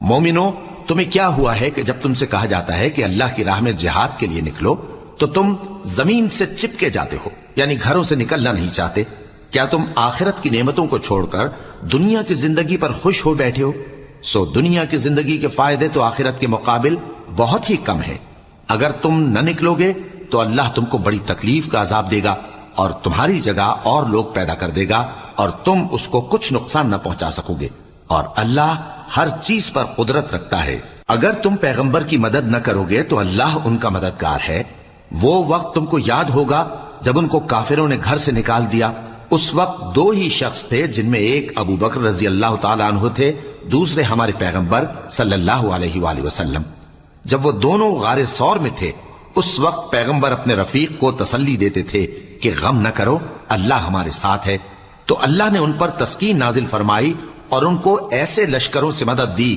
مومنو، تمہیں کیا ہوا ہے کہ جب تم سے کہا جاتا ہے کہ اللہ کی راہ میں جہاد کے لیے نکلو تو تم زمین سے چپکے جاتے ہو، یعنی گھروں سے نکلنا نہیں چاہتے؟ کیا تم آخرت کی نعمتوں کو چھوڑ کر دنیا کی زندگی پر خوش ہو بیٹھے ہو؟ سو دنیا کی زندگی کے فائدے تو آخرت کے مقابل بہت ہی کم ہیں۔ اگر تم نہ نکلو گے تو اللہ تم کو بڑی تکلیف کا عذاب دے گا اور تمہاری جگہ اور لوگ پیدا کر دے گا اور تم اس کو کچھ نقصان نہ پہنچا سکو گے، اور اللہ ہر چیز پر قدرت رکھتا ہے۔ اگر تم پیغمبر کی مدد نہ کرو گے تو اللہ ان کا مددگار ہے۔ وہ وقت تم کو یاد ہوگا جب ان کو کافروں نے گھر سے نکال دیا۔ اس وقت دو ہی شخص تھے، جن میں ایک ابو بکر رضی اللہ تعالیٰ عنہ تھے، دوسرے ہمارے پیغمبر صلی اللہ علیہ وآلہ وسلم۔ جب وہ دونوں غار ثور میں تھے، اس وقت پیغمبر اپنے رفیق کو تسلی دیتے تھے کہ غم نہ کرو، اللہ ہمارے ساتھ ہے۔ تو اللہ نے ان پر تسکین نازل فرمائی اور ان کو ایسے لشکروں سے مدد دی